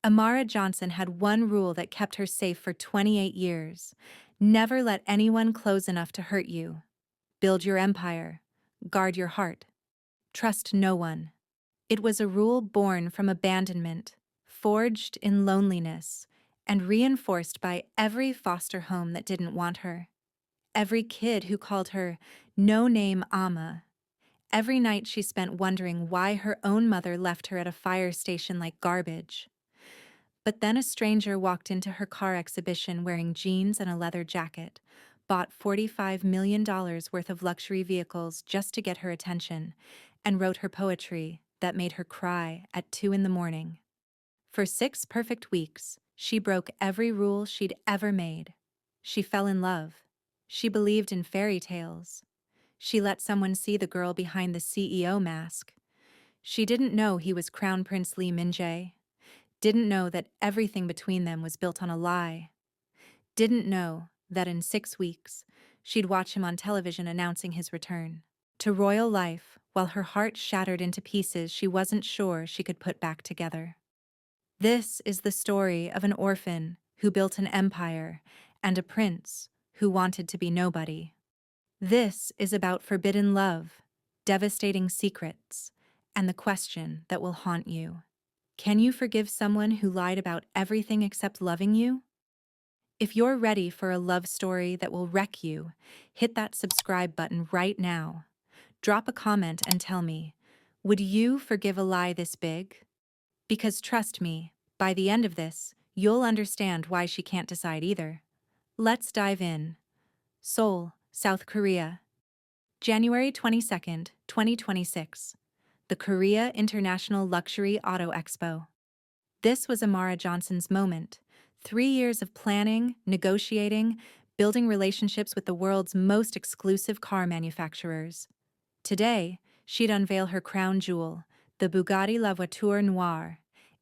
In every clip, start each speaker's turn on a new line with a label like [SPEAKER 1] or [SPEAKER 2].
[SPEAKER 1] Amara Johnson had one rule that kept her safe for 28 years. Never let anyone close enough to hurt you. Build your empire. Guard your heart. Trust no one. It was a rule born from abandonment, forged in loneliness, and reinforced by every foster home that didn't want her. Every kid who called her no-name Amma. Every night she spent wondering why her own mother left her at a fire station like garbage. But then a stranger walked into her car exhibition wearing jeans and a leather jacket, bought $45 million worth of luxury vehicles just to get her attention, and wrote her poetry that made her cry at 2 in the morning. For 6 perfect weeks, she broke every rule she'd ever made. She fell in love. She believed in fairy tales. She let someone see the girl behind the CEO mask. She didn't know he was Crown Prince Lee Min-jae. Didn't know that everything between them was built on a lie. Didn't know that in 6 weeks, she'd watch him on television announcing his return to royal life while her heart shattered into pieces she wasn't sure she could put back together. This is the story of an orphan who built an empire and a prince who wanted to be nobody. This is about forbidden love, devastating secrets, and the question that will haunt you. Can you forgive someone who lied about everything except loving you? If you're ready for a love story that will wreck you, hit that subscribe button right now. Drop a comment and tell me, would you forgive a lie this big? Because trust me, by the end of this, you'll understand why she can't decide either. Let's dive in. Seoul, South Korea. January 22nd, 2026. The Korea International Luxury Auto Expo. This was Amara Johnson's moment. 3 years of planning, negotiating, building relationships with the world's most exclusive car manufacturers. Today, she'd unveil her crown jewel, the Bugatti La Voiture Noire,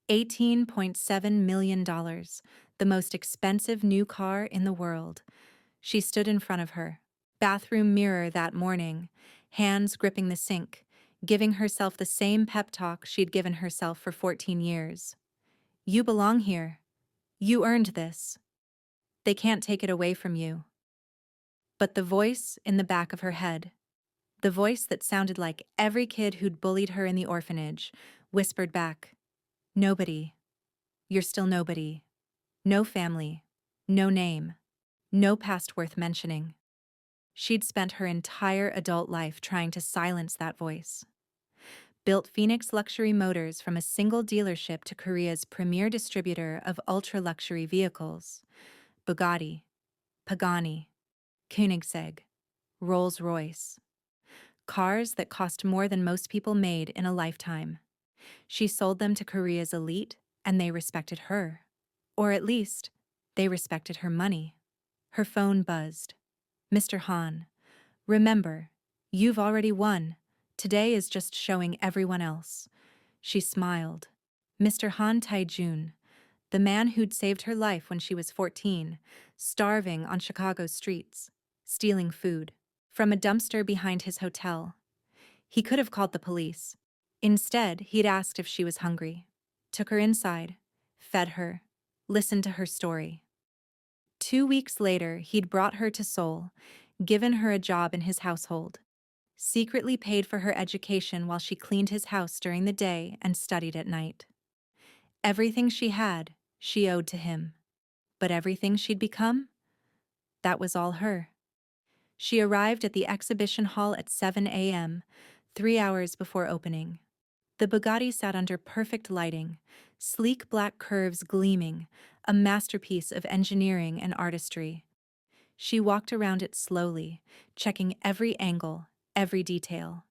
[SPEAKER 1] $18.7 million, the most expensive new car in the world. She stood in front of her bathroom mirror that morning, hands gripping the sink, giving herself the same pep talk she'd given herself for 14 years. You belong here. You earned this. They can't take it away from you. But the voice in the back of her head, the voice that sounded like every kid who'd bullied her in the orphanage, whispered back, "Nobody. You're still nobody. No family. No name. No past worth mentioning." She'd spent her entire adult life trying to silence that voice. Built Phoenix Luxury Motors from a single dealership to Korea's premier distributor of ultra-luxury vehicles. Bugatti, Pagani, Koenigsegg, Rolls-Royce. Cars that cost more than most people made in a lifetime. She sold them to Korea's elite, and they respected her. Or at least, they respected her money. Her phone buzzed. "Mr. Han, remember, you've already won. Today is just showing everyone else." She smiled. Mr. Han Tae-jun, the man who'd saved her life when she was 14, starving on Chicago's streets, stealing food from a dumpster behind his hotel. He could have called the police. Instead, he'd asked if she was hungry, took her inside, fed her, listened to her story. 2 weeks later, he'd brought her to Seoul, given her a job in his household, secretly paid for her education while she cleaned his house during the day and studied at night. Everything she had, she owed to him. But everything she'd become? That was all her. She arrived at the exhibition hall at 7 a.m., 3 hours before opening. The Bugatti sat under perfect lighting, sleek black curves gleaming, a masterpiece of engineering and artistry. She walked around it slowly, checking every angle, every detail.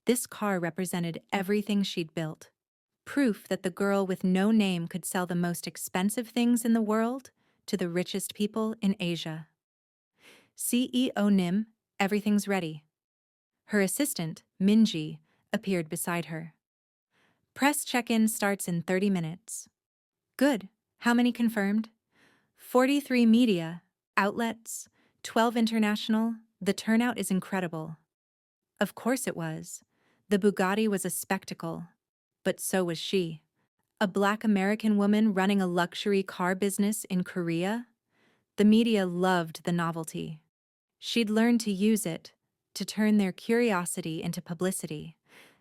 [SPEAKER 1] This car represented everything she'd built. Proof that the girl with no name could sell the most expensive things in the world to the richest people in Asia. CEO Nim, everything's ready. Her assistant, Min-jae, appeared beside her. Press check-in starts in 30 minutes. Good. How many confirmed? 43 media, outlets, 12 international. The turnout is incredible. Of course it was. The Bugatti was a spectacle. But so was she. A Black American woman running a luxury car business in Korea? The media loved the novelty. She'd learned to use it to turn their curiosity into publicity,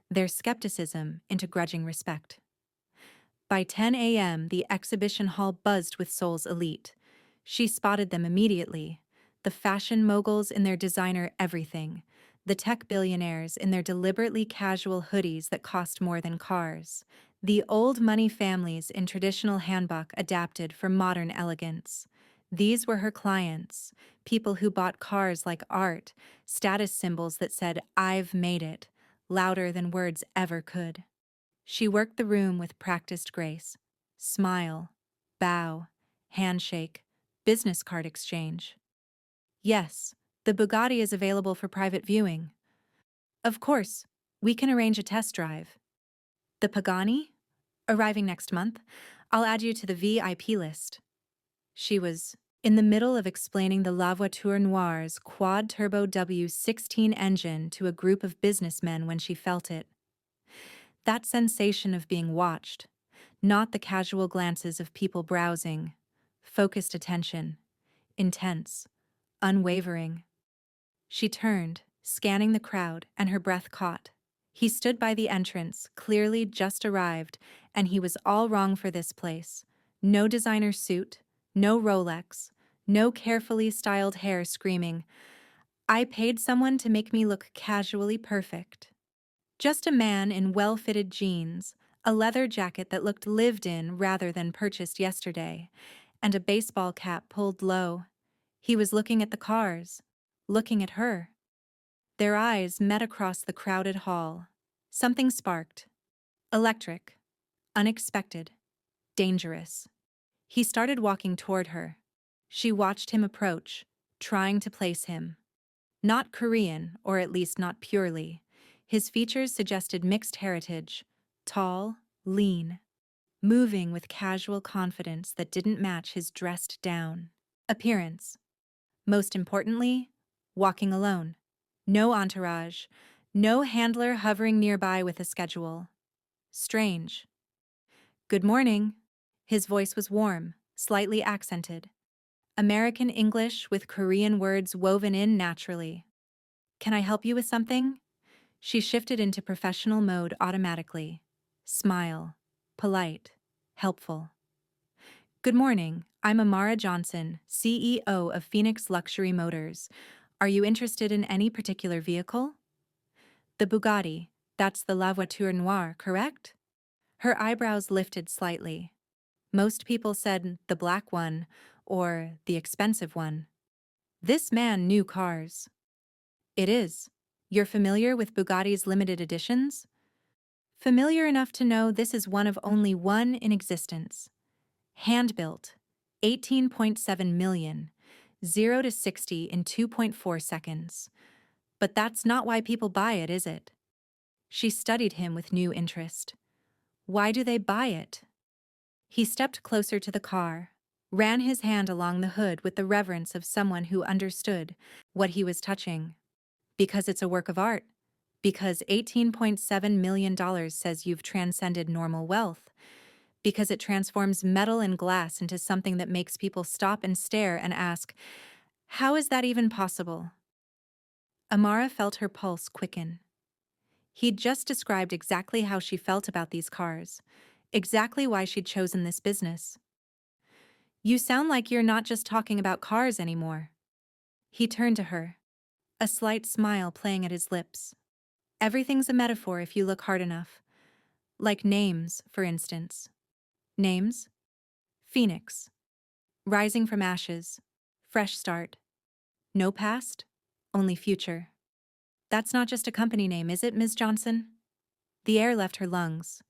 [SPEAKER 1] their skepticism into grudging respect. By 10 a.m., the exhibition hall buzzed with Seoul's elite. She spotted them immediately. The fashion moguls in their designer everything, the tech billionaires in their deliberately casual hoodies that cost more than cars, the old money families in traditional hanbok adapted for modern elegance. These were her clients, people who bought cars like art, status symbols that said, "I've made it," louder than words ever could. She worked the room with practiced grace. Smile, bow, handshake, business card exchange. Yes, the Bugatti is available for private viewing. Of course, we can arrange a test drive. The Pagani? Arriving next month. I'll add you to the VIP list. She was in the middle of explaining the La Voiture Noire's quad-turbo W16 engine to a group of businessmen when she felt it. That sensation of being watched, not the casual glances of people browsing, focused attention, intense, unwavering. She turned, scanning the crowd, and her breath caught. He stood by the entrance, clearly just arrived, and he was all wrong for this place. No designer suit, no Rolex, no carefully styled hair screaming, "I paid someone to make me look casually perfect." Just a man in well-fitted jeans, a leather jacket that looked lived in rather than purchased yesterday, and a baseball cap pulled low. He was looking at the cars, looking at her. Their eyes met across the crowded hall. Something sparked. Electric. Unexpected. Dangerous. He started walking toward her. She watched him approach, trying to place him. Not Korean, or at least not purely. His features suggested mixed heritage, tall, lean, moving with casual confidence that didn't match his dressed-down appearance. Most importantly, walking alone. No entourage, no handler hovering nearby with a schedule. Strange. "Good morning." His voice was warm, slightly accented. American English with Korean words woven in naturally. "Can I help you with something?" She shifted into professional mode automatically. Smile. Polite. Helpful. "Good morning. I'm Amara Johnson, CEO of Phoenix Luxury Motors. Are you interested in any particular vehicle?" "The Bugatti. That's the La Voiture Noire, correct?" Her eyebrows lifted slightly. Most people said the black one, or the expensive one. This man knew cars. "It is. You're familiar with Bugatti's limited editions?" "Familiar enough to know this is one of only one in existence. Hand-built, 18.7 million, 0 to 60 in 2.4 seconds. But that's not why people buy it, is it?" She studied him with new interest. "Why do they buy it?" He stepped closer to the car, ran his hand along the hood with the reverence of someone who understood what he was touching. "Because it's a work of art. Because $18.7 million says you've transcended normal wealth. Because it transforms metal and glass into something that makes people stop and stare and ask, 'How is that even possible?'" Amara felt her pulse quicken. He'd just described exactly how she felt about these cars, exactly why she'd chosen this business. "You sound like you're not just talking about cars anymore." He turned to her, a slight smile playing at his lips. "Everything's a metaphor if you look hard enough. Like names, for instance. Names? Phoenix. Rising from ashes. Fresh start. No past, only future. That's not just a company name, is it, Ms. Johnson?" The air left her lungs.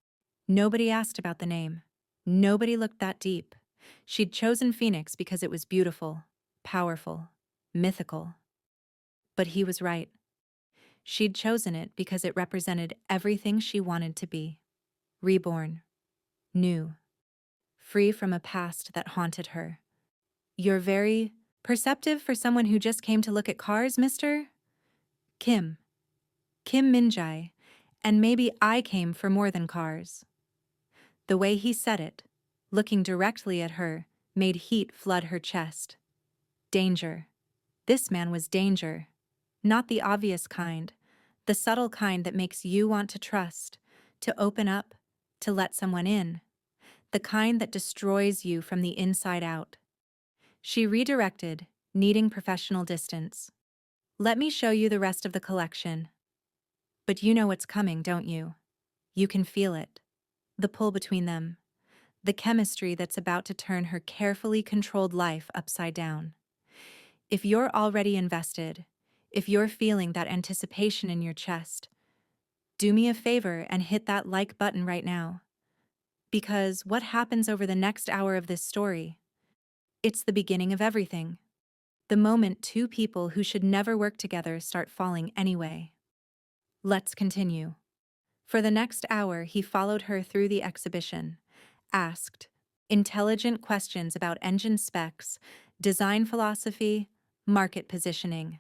[SPEAKER 1] Nobody asked about the name. Nobody looked that deep. She'd chosen Phoenix because it was beautiful, powerful, mythical. But he was right. She'd chosen it because it represented everything she wanted to be. Reborn. New. Free from a past that haunted her. "You're very perceptive for someone who just came to look at cars, Mr. Kim. Kim Min-jae. And maybe I came for more than cars." The way he said it, looking directly at her, made heat flood her chest. Danger. This man was danger. Not the obvious kind, the subtle kind that makes you want to trust, to open up, to let someone in. The kind that destroys you from the inside out. She redirected, needing professional distance. Let me show you the rest of the collection. But you know what's coming, don't you? You can feel it. The pull between them. The chemistry that's about to turn her carefully controlled life upside down. If you're already invested, if you're feeling that anticipation in your chest, do me a favor and hit that like button right now. Because what happens over the next hour of this story? It's the beginning of everything. The moment two people who should never work together start falling anyway. Let's continue. For the next hour, he followed her through the exhibition, asked intelligent questions about engine specs, design philosophy, market positioning,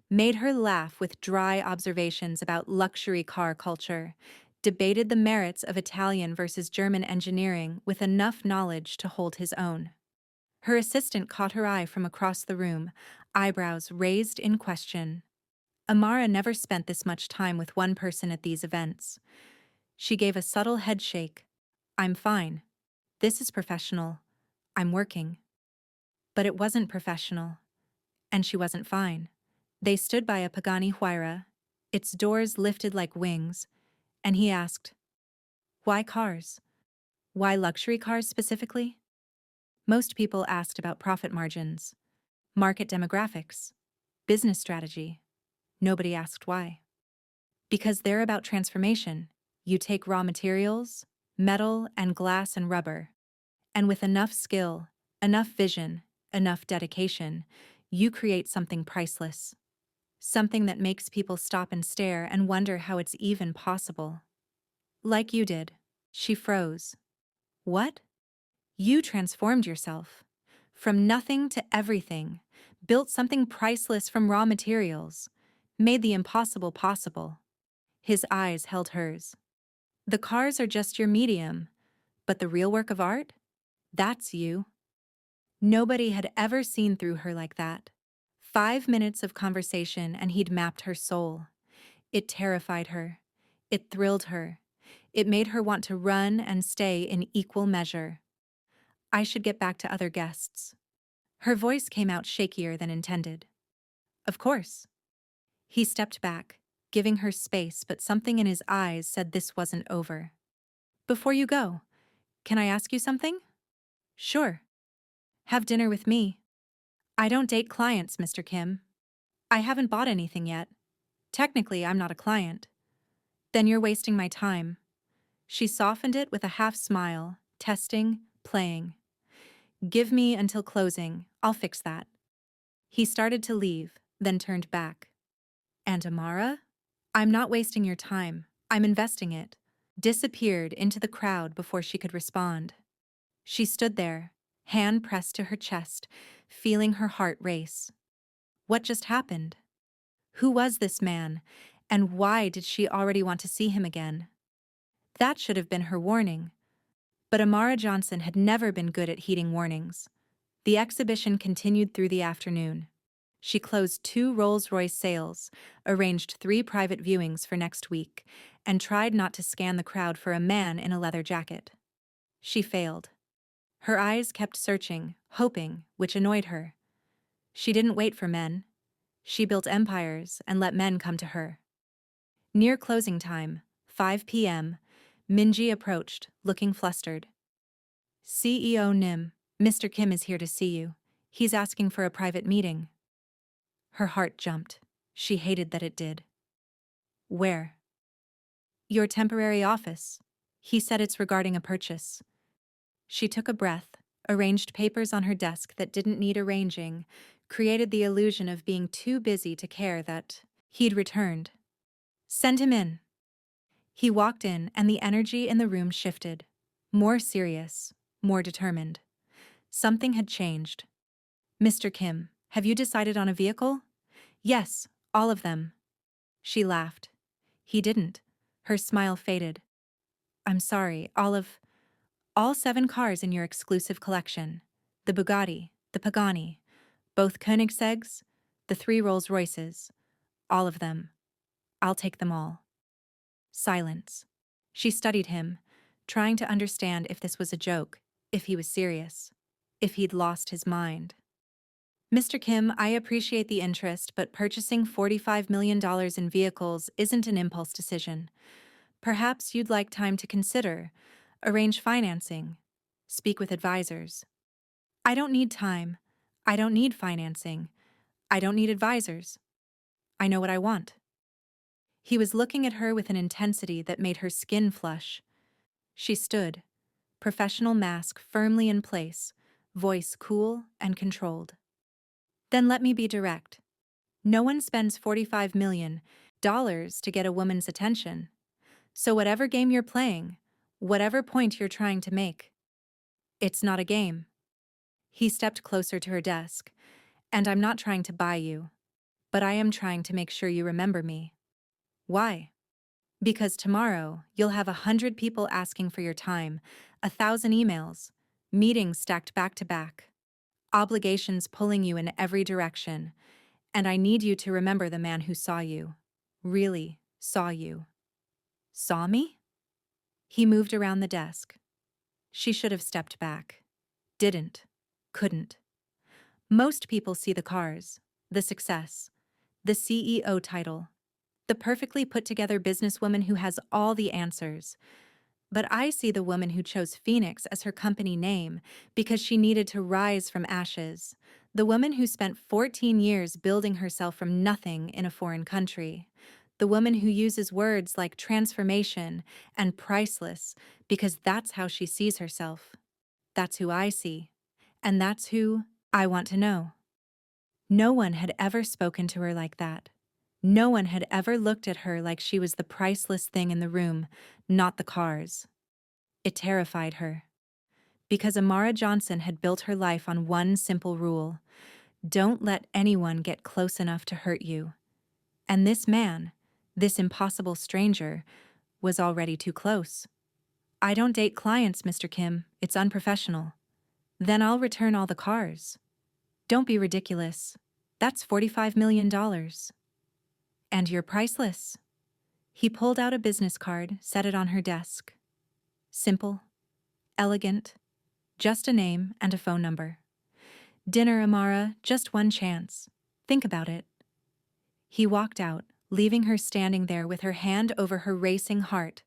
[SPEAKER 1] made her laugh with dry observations about luxury car culture, debated the merits of Italian versus German engineering with enough knowledge to hold his own. Her assistant caught her eye from across the room, eyebrows raised in question. Amara never spent this much time with one person at these events. She gave a subtle head shake. I'm fine. This is professional. I'm working. But it wasn't professional. And she wasn't fine. They stood by a Pagani Huayra, its doors lifted like wings, and he asked, why cars? Why luxury cars specifically? Most people asked about profit margins, market demographics, business strategy. Nobody asked why. Because they're about transformation. You take raw materials, metal and glass and rubber, and with enough skill, enough vision, enough dedication, you create something priceless. Something that makes people stop and stare and wonder how it's even possible. Like you did. She froze. What? You transformed yourself. From nothing to everything, built something priceless from raw materials, made the impossible possible. His eyes held hers. The cars are just your medium, but the real work of art? That's you. Nobody had ever seen through her like that. 5 minutes of conversation and he'd mapped her soul. It terrified her. It thrilled her. It made her want to run and stay in equal measure. I should get back to other guests. Her voice came out shakier than intended. Of course. He stepped back, giving her space, but something in his eyes said this wasn't over. Before you go, can I ask you something? Sure. Have dinner with me. I don't date clients, Mr. Kim. I haven't bought anything yet. Technically, I'm not a client. Then you're wasting my time. She softened it with a half smile, testing, playing. Give me until closing, I'll fix that. He started to leave, then turned back. And Amara? I'm not wasting your time, I'm investing it. Disappeared into the crowd before she could respond. She stood there, hand pressed to her chest, feeling her heart race. What just happened? Who was this man, and why did she already want to see him again? That should have been her warning. But Amara Johnson had never been good at heeding warnings. The exhibition continued through the afternoon. She closed 2 Rolls-Royce sales, arranged 3 private viewings for next week, and tried not to scan the crowd for a man in a leather jacket. She failed. Her eyes kept searching, hoping, which annoyed her. She didn't wait for men. She built empires and let men come to her. Near closing time, 5 p.m., Min-jae approached, looking flustered. CEO Nim, Mr. Kim is here to see you. He's asking for a private meeting. Her heart jumped. She hated that it did. Where? Your temporary office. He said it's regarding a purchase. She took a breath, arranged papers on her desk that didn't need arranging, created the illusion of being too busy to care that he'd returned. Send him in. He walked in and the energy in the room shifted. More serious, more determined. Something had changed. Mr. Kim, have you decided on a vehicle? Yes, all of them. She laughed. He didn't. Her smile faded. I'm sorry, all of All 7 cars in your exclusive collection. The Bugatti, the Pagani, both Koenigsegg's, the 3 Rolls-Royces. All of them. I'll take them all. Silence. She studied him, trying to understand if this was a joke, if he was serious, if he'd lost his mind. Mr. Kim, I appreciate the interest, but purchasing $45 million in vehicles isn't an impulse decision. Perhaps you'd like time to consider, arrange financing, speak with advisors. I don't need time. I don't need financing. I don't need advisors. I know what I want. He was looking at her with an intensity that made her skin flush. She stood, professional mask firmly in place, voice cool and controlled. Then let me be direct. No one spends $45 million to get a woman's attention. So whatever game you're playing, whatever point you're trying to make, it's not a game. He stepped closer to her desk. And I'm not trying to buy you, but I am trying to make sure you remember me. Why? Because tomorrow you'll have 100 people asking for your time, 1,000 emails, meetings stacked back to back, obligations pulling you in every direction, and I need you to remember the man who saw you, really saw you. Saw me? He moved around the desk. She should have stepped back. Didn't. Couldn't. Most people see the cars, the success, the CEO title, the perfectly put-together businesswoman who has all the answers. But I see the woman who chose Phoenix as her company name because she needed to rise from ashes, the woman who spent 14 years building herself from nothing in a foreign country, the woman who uses words like transformation and priceless because that's how she sees herself. That's who I see, and that's who I want to know. No one had ever spoken to her like that. No one had ever looked at her like she was the priceless thing in the room, not the cars. It terrified her. Because Amara Johnson had built her life on one simple rule: don't let anyone get close enough to hurt you. And this man, this impossible stranger, was already too close. I don't date clients, Mr. Kim. It's unprofessional. Then I'll return all the cars. Don't be ridiculous. That's $45 million. And you're priceless. He pulled out a business card, set it on her desk. Simple, elegant, just a name and a phone number. Dinner, Amara, just one chance. Think about it. He walked out, leaving her standing there with her hand over her racing heart,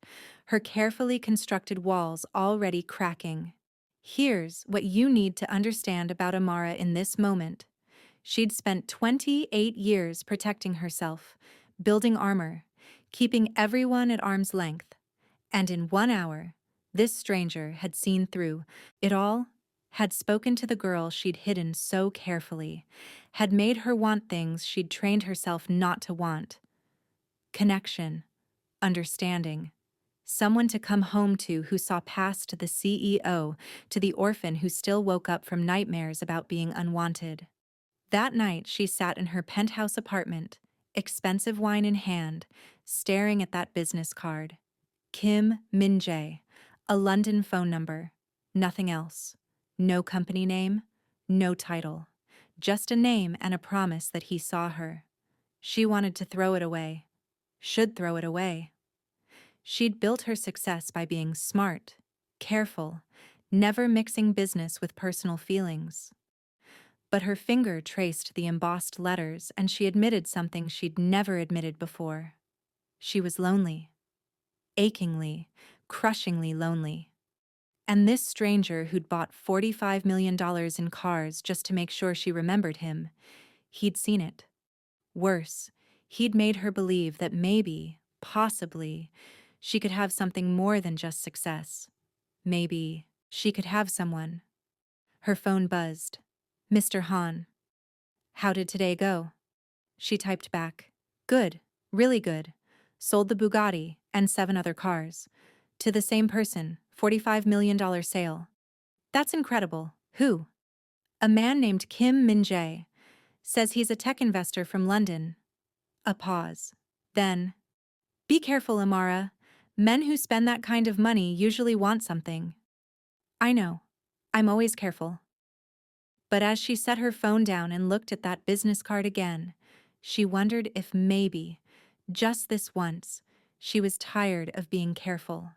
[SPEAKER 1] her carefully constructed walls already cracking. Here's what you need to understand about Amara in this moment. She'd spent 28 years protecting herself, building armor, keeping everyone at arm's length. And in 1 hour, this stranger had seen through it all, had spoken to the girl she'd hidden so carefully, had made her want things she'd trained herself not to want. Connection, understanding, someone to come home to who saw past the CEO, to the orphan who still woke up from nightmares about being unwanted. That night she sat in her penthouse apartment, expensive wine in hand, staring at that business card. Kim Min-jae, a London phone number, nothing else. No company name, no title. Just a name and a promise that he saw her. She wanted to throw it away. Should throw it away. She'd built her success by being smart, careful, never mixing business with personal feelings. But her finger traced the embossed letters and she admitted something she'd never admitted before. She was lonely. Achingly, crushingly lonely. And this stranger who'd bought $45 million in cars just to make sure she remembered him, he'd seen it. Worse, he'd made her believe that maybe, possibly, she could have something more than just success. Maybe she could have someone. Her phone buzzed. Mr. Han. How did today go? She typed back. Good, really good. Sold the Bugatti and 7 other cars. To the same person, $45 million sale. That's incredible. Who? A man named Kim Min-jae. Says he's a tech investor from London. A pause. Then, be careful, Amara. Men who spend that kind of money usually want something. I know. I'm always careful. But as she set her phone down and looked at that business card again, she wondered if maybe, just this once, she was tired of being careful,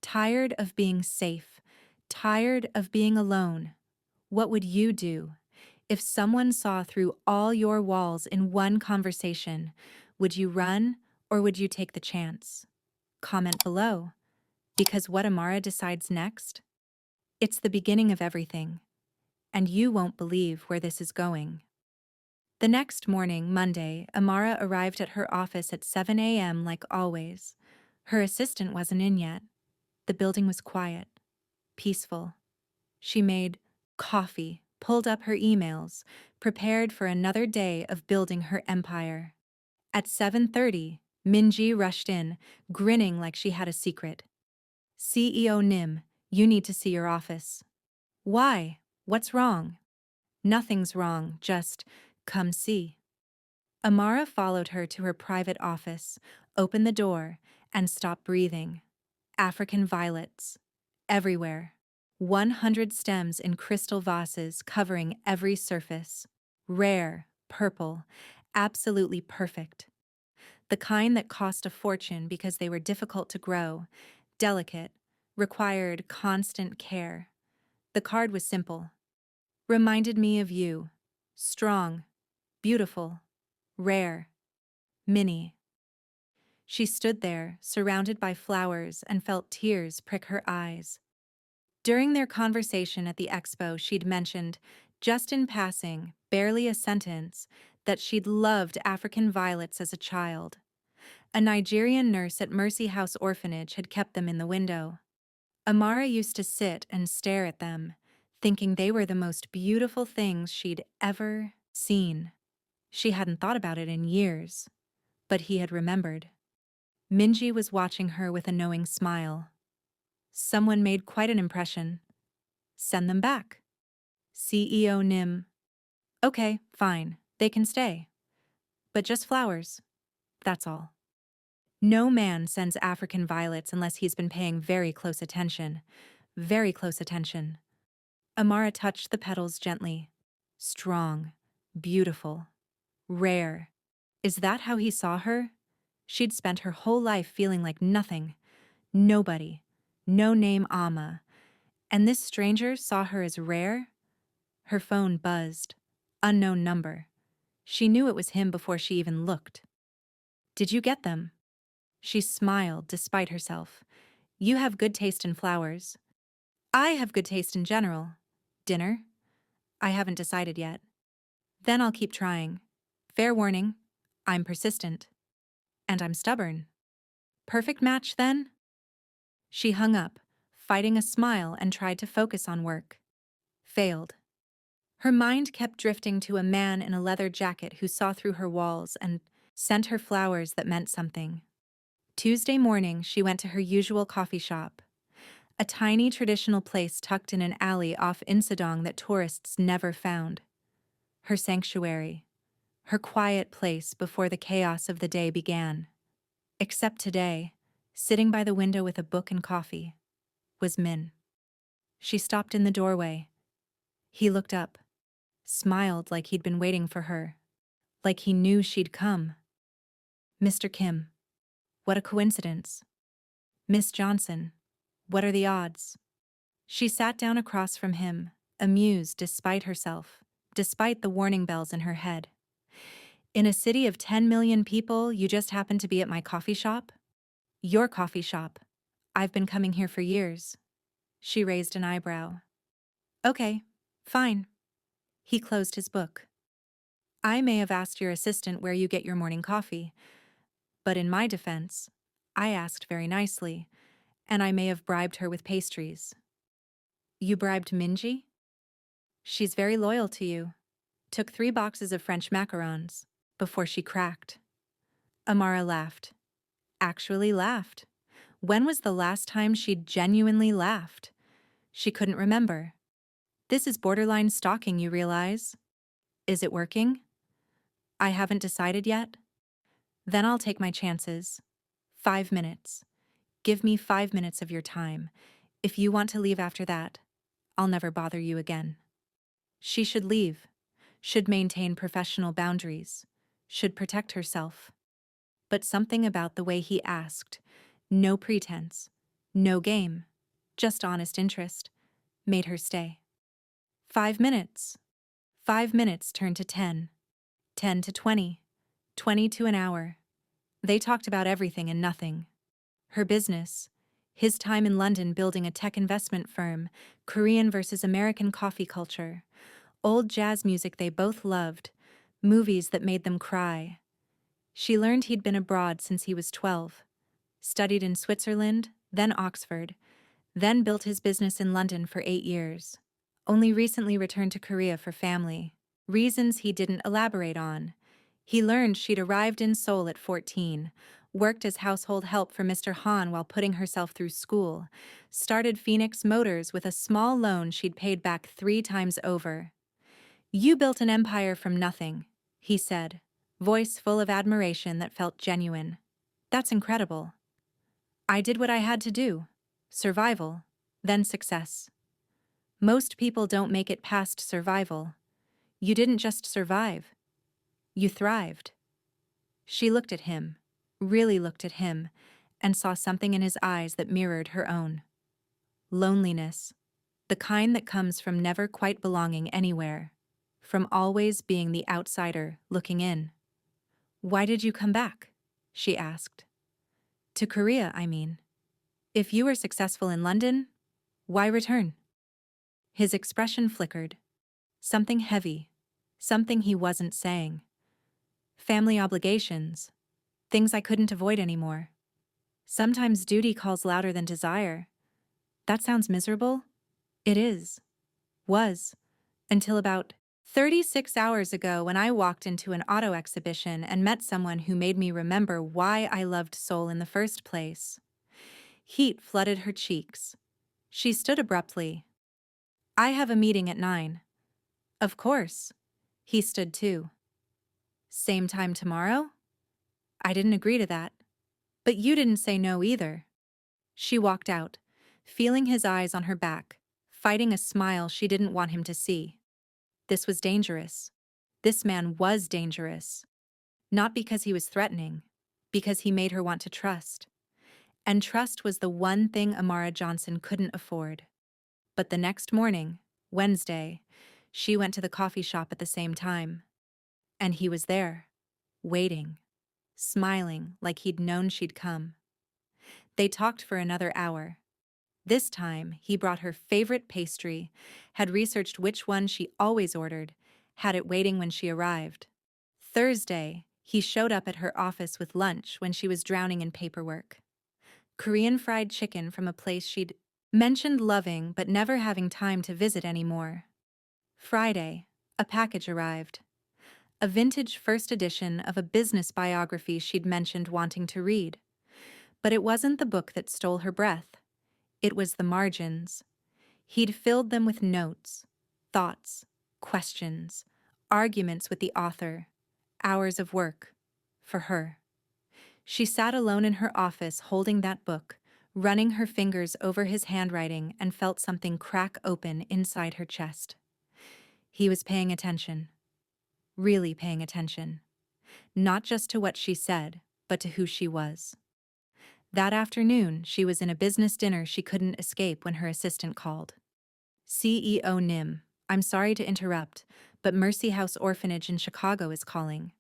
[SPEAKER 1] tired of being safe, tired of being alone. What would you do if someone saw through all your walls in one conversation? Would you run or would you take the chance? Comment below, because what Amara decides next? It's the beginning of everything, and you won't believe where this is going. The next morning, Monday, Amara arrived at her office at 7 a.m. like always. Her assistant wasn't in yet. The building was quiet, peaceful. She made coffee, pulled up her emails, prepared for another day of building her empire. At 7:30, Min-jae rushed in, grinning like she had a secret. CEO Nim, you need to see your office. Why? What's wrong? Nothing's wrong, just come see. Amara followed her to her private office, opened the door, and stopped breathing. African violets. Everywhere. 100 stems in crystal vases covering every surface. Rare, purple, absolutely perfect. The kind that cost a fortune because they were difficult to grow, delicate, required constant care. The card was simple. Reminded me of you. Strong, beautiful, rare, Minnie. She stood there, surrounded by flowers, and felt tears prick her eyes. During their conversation at the Expo, she'd mentioned, just in passing, barely a sentence, that she'd loved African violets as a child. A Nigerian nurse at Mercy House Orphanage had kept them in the window. Amara used to sit and stare at them, thinking they were the most beautiful things she'd ever seen. She hadn't thought about it in years, but he had remembered. Min-jae was watching her with a knowing smile. Someone made quite an impression. Send them back. CEO Nim. Okay, fine, they can stay. But just flowers. That's all. No man sends African violets unless he's been paying very close attention. Very close attention. Amara touched the petals gently. Strong, beautiful, rare. Is that how he saw her? She'd spent her whole life feeling like nothing. Nobody. No name Amma. And this stranger saw her as rare? Her phone buzzed. Unknown number. She knew it was him before she even looked. Did you get them? She smiled despite herself. You have good taste in flowers. I have good taste in general. Dinner? I haven't decided yet. Then I'll keep trying. Fair warning, I'm persistent. And I'm stubborn. Perfect match, then? She hung up, fighting a smile, and tried to focus on work. Failed. Her mind kept drifting to a man in a leather jacket who saw through her walls and sent her flowers that meant something. Tuesday morning, she went to her usual coffee shop. A tiny traditional place tucked in an alley off Insadong that tourists never found. Her sanctuary. Her quiet place before the chaos of the day began. Except today, sitting by the window with a book and coffee, was Min. She stopped in the doorway. He looked up, smiled like he'd been waiting for her, like he knew she'd come. Mr. Kim. What a coincidence. Miss Johnson. What are the odds? She sat down across from him, amused despite herself, despite the warning bells in her head. In a city of 10 million people, you just happen to be at my coffee shop? Your coffee shop. I've been coming here for years. She raised an eyebrow. Okay, fine. He closed his book. I may have asked your assistant where you get your morning coffee, but in my defense, I asked very nicely, and I may have bribed her with pastries. You bribed Min-jae? She's very loyal to you. Took 3 boxes of French macarons before she cracked. Amara laughed. Actually laughed. When was the last time she'd genuinely laughed? She couldn't remember. This is borderline stalking, you realize? Is it working? I haven't decided yet. Then I'll take my chances. 5 minutes. Give me 5 minutes of your time. If you want to leave after that, I'll never bother you again. She should leave, should maintain professional boundaries, should protect herself. But something about the way he asked, no pretense, no game, just honest interest, made her stay. 5 minutes. 5 minutes turned to 10. 10 to 20. 20 to an hour. They talked about everything and nothing. Her business, his time in London building a tech investment firm, Korean versus American coffee culture, old jazz music they both loved, movies that made them cry. She learned he'd been abroad since he was 12, studied in Switzerland, then Oxford, then built his business in London for 8 years. Only recently returned to Korea for family. Reasons he didn't elaborate on. He learned she'd arrived in Seoul at 14, worked as household help for Mr. Han while putting herself through school, started Phoenix Motors with a small loan she'd paid back 3 times over. "You built an empire from nothing," he said, voice full of admiration that felt genuine. "That's incredible." "I did what I had to do. Survival, then success. Most people don't make it past survival. You didn't just survive. You thrived." She looked at him, really looked at him, and saw something in his eyes that mirrored her own. Loneliness, the kind that comes from never quite belonging anywhere, from always being the outsider looking in. "Why did you come back?" she asked. "To Korea, I mean. If you were successful in London, why return?" His expression flickered. Something heavy, something he wasn't saying. "Family obligations. Things I couldn't avoid anymore. Sometimes duty calls louder than desire." "That sounds miserable." "It is. Was. Until about 36 hours ago when I walked into an auto exhibition and met someone who made me remember why I loved Seoul in the first place." Heat flooded her cheeks. She stood abruptly. "I have a meeting at 9. "Of course." He stood too. "Same time tomorrow?" "I didn't agree to that." "But you didn't say no either." She walked out, feeling his eyes on her back, fighting a smile she didn't want him to see. This was dangerous. This man was dangerous. Not because he was threatening, because he made her want to trust. And trust was the one thing Amara Johnson couldn't afford. But the next morning, Wednesday, she went to the coffee shop at the same time. And he was there, waiting, smiling like he'd known she'd come. They talked for another hour. This time, he brought her favorite pastry, had researched which one she always ordered, had it waiting when she arrived. Thursday, he showed up at her office with lunch when she was drowning in paperwork. Korean fried chicken from a place she'd mentioned loving but never having time to visit anymore. Friday, a package arrived. A vintage first edition of a business biography she'd mentioned wanting to read. But it wasn't the book that stole her breath. It was the margins. He'd filled them with notes, thoughts, questions, arguments with the author, hours of work, for her. She sat alone in her office holding that book, running her fingers over his handwriting, and felt something crack open inside her chest. He was paying attention. Really paying attention. Not just to what she said, but to who she was. That afternoon, she was in a business dinner she couldn't escape when her assistant called. "CEO Nim, I'm sorry to interrupt, but Mercy House Orphanage in Chicago is calling.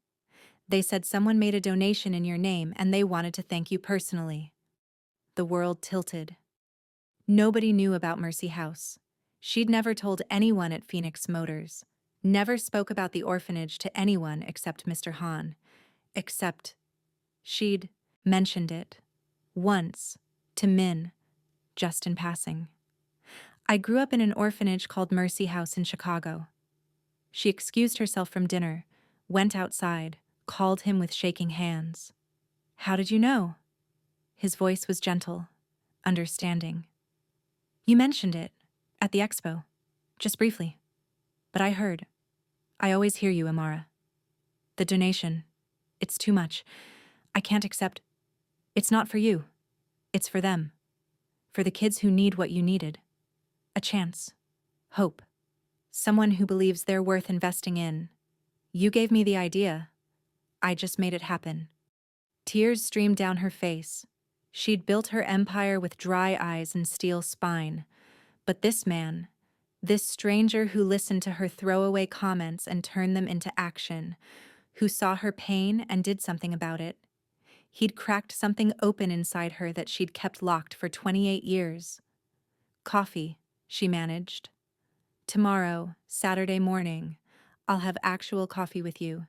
[SPEAKER 1] They said someone made a donation in your name and they wanted to thank you personally." The world tilted. Nobody knew about Mercy House. She'd never told anyone at Phoenix Motors. Never spoke about the orphanage to anyone except Mr. Han. Except she'd mentioned it. Once, to Min, just in passing. "I grew up in an orphanage called Mercy House in Chicago." She excused herself from dinner, went outside, called him with shaking hands. "How did you know?" His voice was gentle, understanding. "You mentioned it, at the Expo, just briefly. But I heard. I always hear you, Amara. The donation, it's too much. I can't accept. It's not for you. It's for them. For the kids who need what you needed. A chance. Hope. Someone who believes they're worth investing in. You gave me the idea. I just made it happen. Tears streamed down her face. She'd built her empire with dry eyes and steel spine. But this man, this stranger who listened to her throwaway comments and turned them into action, who saw her pain and did something about it. He'd cracked something open inside her that she'd kept locked for 28 years. Coffee, she managed. Tomorrow, Saturday morning, I'll have actual coffee with you.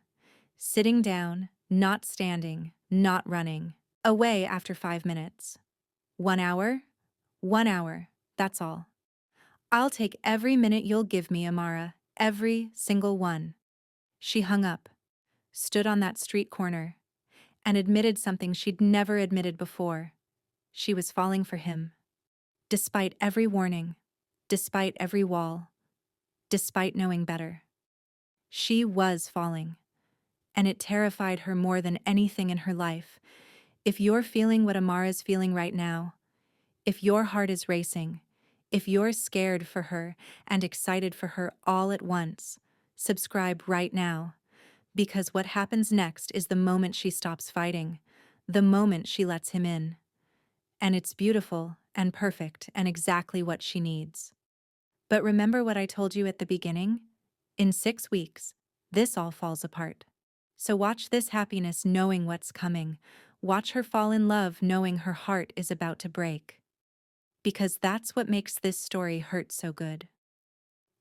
[SPEAKER 1] Sitting down, not standing, not running. Away after 5 minutes. 1 hour? 1 hour, that's all. I'll take every minute you'll give me, Amara, every single one. She hung up, stood on that street corner, and admitted something she'd never admitted before. She was falling for him. Despite every warning, despite every wall, despite knowing better. She was falling, and it terrified her more than anything in her life. If you're feeling what Amara's feeling right now, if your heart is racing, if you're scared for her and excited for her all at once, subscribe right now, because what happens next is the moment she stops fighting, the moment she lets him in. And it's beautiful and perfect and exactly what she needs. But remember what I told you at the beginning? In 6 weeks, this all falls apart. So watch this happiness knowing what's coming. Watch her fall in love knowing her heart is about to break. Because that's what makes this story hurt so good.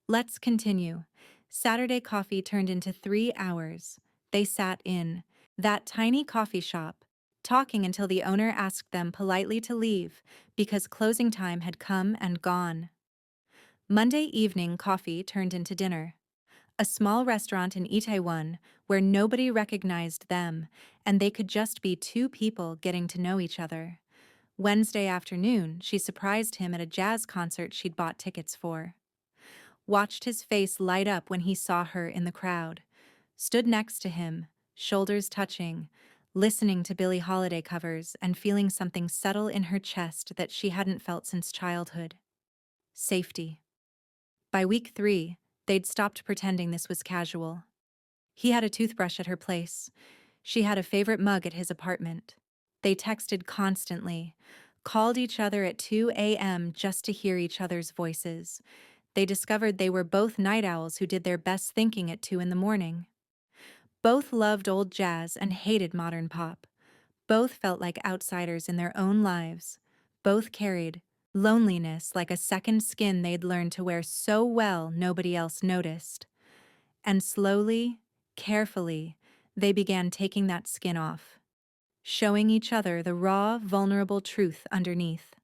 [SPEAKER 1] Let's continue. Saturday coffee turned into 3 hours. They sat in that tiny coffee shop, talking until the owner asked them politely to leave because closing time had come and gone. Monday evening coffee turned into dinner. A small restaurant in Itaewon where nobody recognized them and they could just be two people getting to know each other. Wednesday afternoon, she surprised him at a jazz concert she'd bought tickets for. Watched his face light up when he saw her in the crowd. Stood next to him, shoulders touching, listening to Billie Holiday covers and feeling something settle in her chest that she hadn't felt since childhood. Safety. By week 3, they'd stopped pretending this was casual. He had a toothbrush at her place. She had a favorite mug at his apartment. They texted constantly, called each other at 2 a.m. just to hear each other's voices. They discovered they were both night owls who did their best thinking at 2 in the morning. Both loved old jazz and hated modern pop. Both felt like outsiders in their own lives. Both carried loneliness like a second skin they'd learned to wear so well nobody else noticed. And slowly, carefully, they began taking that skin off, showing each other the raw, vulnerable truth underneath.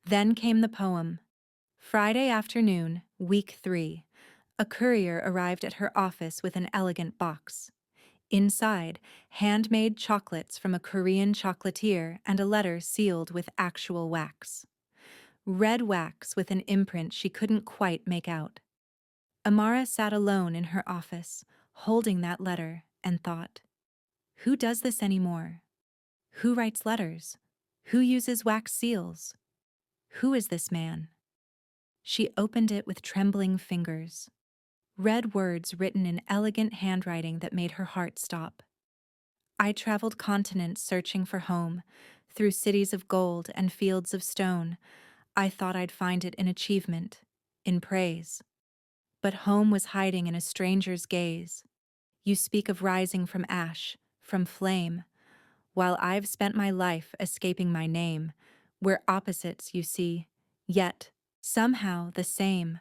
[SPEAKER 1] Then came the poem. Friday afternoon, week 3. A courier arrived at her office with an elegant box. Inside, handmade chocolates from a Korean chocolatier and a letter sealed with actual wax. Red wax with an imprint she couldn't quite make out. Amara sat alone in her office, holding that letter, and thought, who does this anymore? Who writes letters? Who uses wax seals? Who is this man? She opened it with trembling fingers. Red words written in elegant handwriting that made her heart stop. I traveled continents searching for home, through cities of gold and fields of stone. I thought I'd find it in achievement, in praise. But home was hiding in a stranger's gaze. You speak of rising from ash, from flame, while I've spent my life escaping my name. We're opposites, you see, yet somehow the same.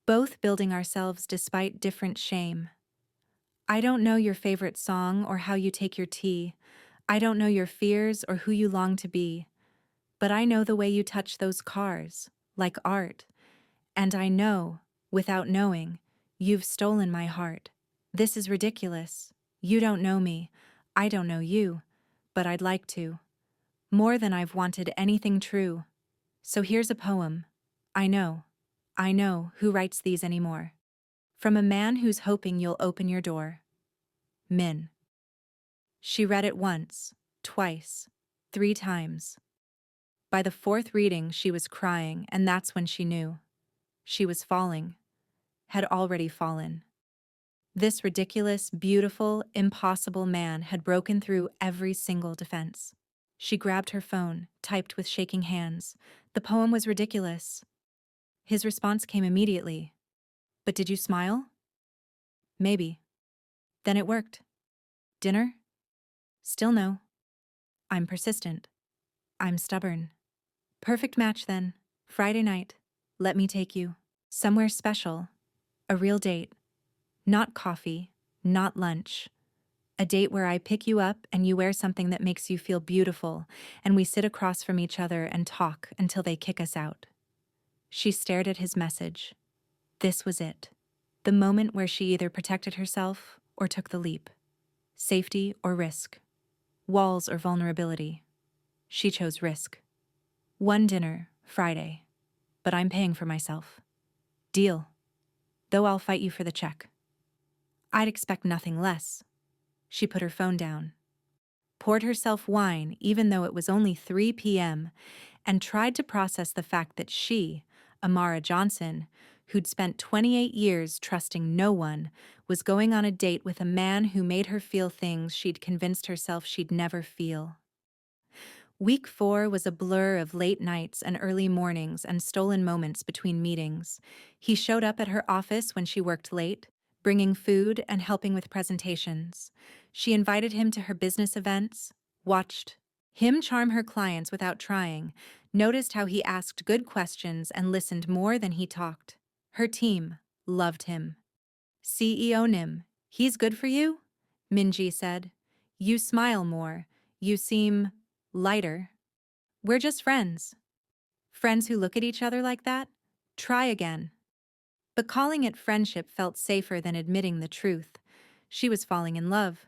[SPEAKER 1] Both building ourselves despite different shame. I don't know your favorite song or how you take your tea. I don't know your fears or who you long to be. But I know the way you touch those cars, like art. And I know, without knowing, you've stolen my heart. This is ridiculous. You don't know me. I don't know you. But I'd like to. More than I've wanted anything true. So here's a poem. I know who writes these anymore. From a man who's hoping you'll open your door. Min. She read it once, twice, 3 times. By the 4th reading, she was crying, and that's when she knew. She was falling, had already fallen. This ridiculous, beautiful, impossible man had broken through every single defense. She grabbed her phone, typed with shaking hands. The poem was ridiculous. His response came immediately. But did you smile? Maybe. Then it worked. Dinner? Still no. I'm persistent. I'm stubborn. Perfect match then. Friday night. Let me take you. Somewhere special. A real date. Not coffee. Not lunch. A date where I pick you up and you wear something that makes you feel beautiful, and we sit across from each other and talk until they kick us out. She stared at his message. This was it. The moment where she either protected herself or took the leap. Safety or risk. Walls or vulnerability. She chose risk. One dinner, Friday. But I'm paying for myself. Deal. Though I'll fight you for the check. I'd expect nothing less. She put her phone down, poured herself wine even though it was only 3 p.m., and tried to process the fact that she, Amara Johnson, who'd spent 28 years trusting no one, was going on a date with a man who made her feel things she'd convinced herself she'd never feel. Week 4 was a blur of late nights and early mornings and stolen moments between meetings. He showed up at her office when she worked late, bringing food and helping with presentations. She invited him to her business events, watched him charm her clients without trying, noticed how he asked good questions and listened more than he talked. Her team loved him. CEO Nim, he's good for you? Min-jae said. You smile more. You seem lighter. We're just friends. Friends who look at each other like that? Try again. But calling it friendship felt safer than admitting the truth. She was falling in love.